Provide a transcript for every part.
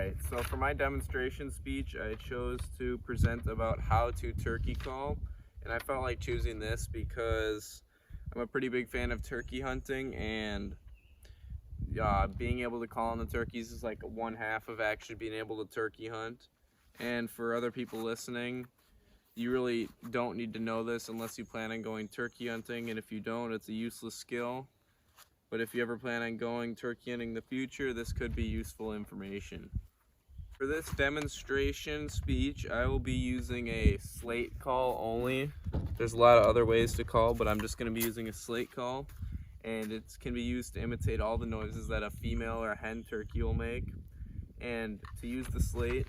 Alright, so for my demonstration speech, I chose to present about how to turkey call, and I felt like choosing this because I'm a pretty big fan of turkey hunting, and being able to call on the turkeys is like one half of actually being able to turkey hunt. And for other people listening, you really don't need to know this unless you plan on going turkey hunting, and if you don't, it's a useless skill. But if you ever plan on going turkey hunting in the future, this could be useful information. For this demonstration speech, I will be using a slate call only. There's a lot of other ways to call, but I'm just going to be using a slate call. And it can be used to imitate all the noises that a female or a hen turkey will make. And to use the slate,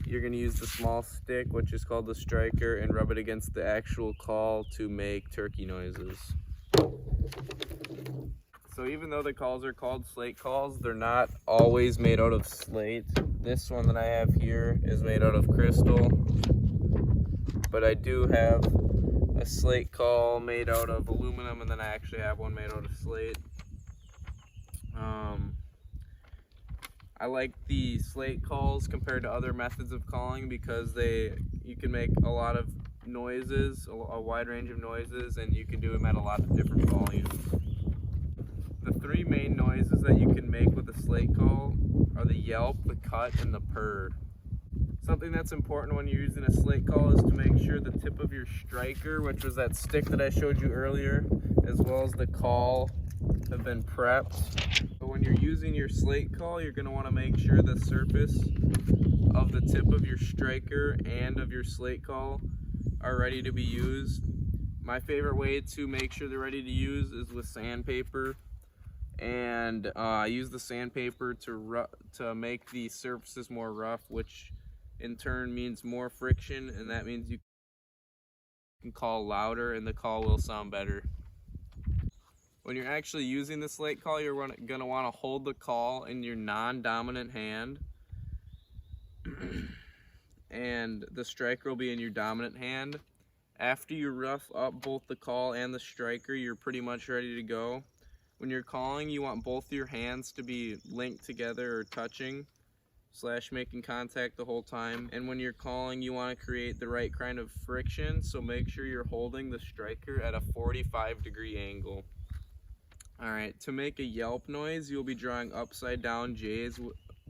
you're going to use the small stick, which is called the striker, and rub it against the actual call to make turkey noises. So even though the calls are called slate calls, they're not always made out of slate. This one that I have here is made out of crystal, but I do have a slate call made out of aluminum, and then I actually have one made out of slate. I like the slate calls compared to other methods of calling because you can make a lot of noises, a wide range of noises, and you can do them at a lot of different volumes. The three main noises that you can make with a slate call are the yelp, the cut, and the purr. Something that's important when you're using a slate call is to make sure the tip of your striker, which was that stick that I showed you earlier, as well as the call, have been prepped. But when you're using your slate call, you're going to want to make sure the surface of the tip of your striker and of your slate call are ready to be used. My favorite way to make sure they're ready to use is with sandpaper. And use the sandpaper to make the surfaces more rough, which in turn means more friction, and that means you can call louder and the call will sound better. When you're actually using the slate call, you're going to want to hold the call in your non-dominant hand, and the striker will be in your dominant hand. After you rough up both the call and the striker, you're pretty much ready to go. When you're calling, you want both your hands to be linked together or touching / making contact the whole time. And when you're calling, you want to create the right kind of friction, so make sure you're holding the striker at a 45-degree angle. Alright, to make a yelp noise, you'll be drawing upside down J's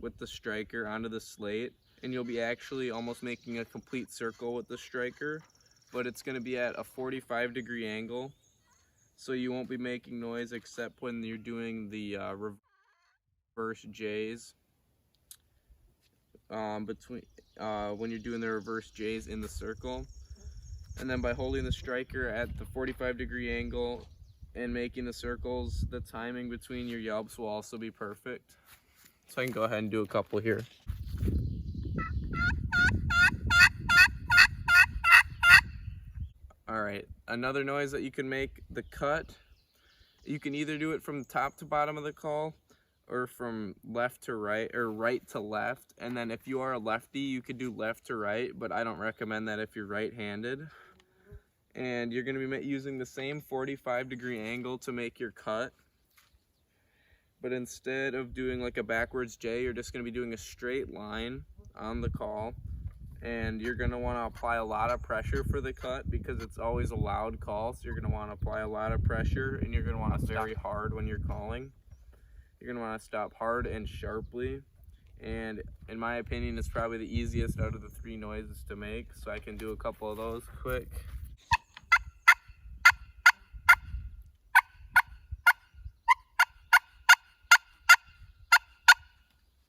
with the striker onto the slate, and you'll be actually almost making a complete circle with the striker, but it's going to be at a 45-degree angle. So you won't be making noise except when you're doing the reverse J's. When you're doing the reverse J's in the circle. And then by holding the striker at the 45-degree angle and making the circles, the timing between your yelps will also be perfect. So I can go ahead and do a couple here. Alright, another noise that you can make, the cut. You can either do it from top to bottom of the call or from left to right or right to left. And then if you are a lefty, you could do left to right, but I don't recommend that if you're right-handed. And you're going to be using the same 45-degree angle to make your cut. But instead of doing like a backwards J, you're just going to be doing a straight line on the call. And you're going to want to apply a lot of pressure for the cut because it's always a loud call. So you're going to want to apply a lot of pressure, and you're going to want to very hard when you're calling. You're going to want to stop hard and sharply. And in my opinion, it's probably the easiest out of the three noises to make. So I can do a couple of those quick.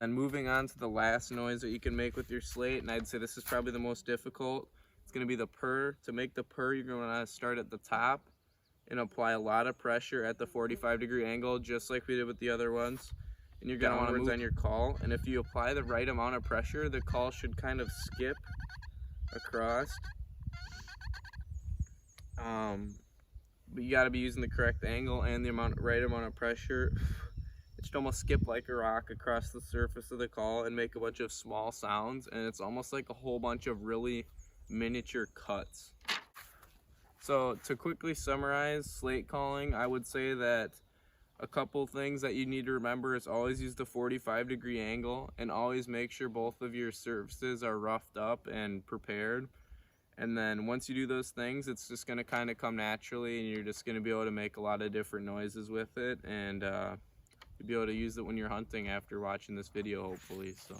And moving on to the last noise that you can make with your slate, and I'd say this is probably the most difficult. It's going to be the purr. To make the purr, you're going to want to start at the top and apply a lot of pressure at the 45-degree angle, just like we did with the other ones. And you're going to want to move on your call. And if you apply the right amount of pressure, the call should kind of skip across. But you got to be using the correct angle and the right amount of pressure. It should almost skip like a rock across the surface of the call and make a bunch of small sounds, and it's almost like a whole bunch of really miniature cuts. So to quickly summarize slate calling, I would say that A couple things that you need to remember is always use the 45-degree angle, and always make sure both of your surfaces are roughed up and prepared. And then once you do those things, it's just going to kind of come naturally, and you're just going to be able to make a lot of different noises with it, and you'll be able to use it when you're hunting after watching this video, hopefully. So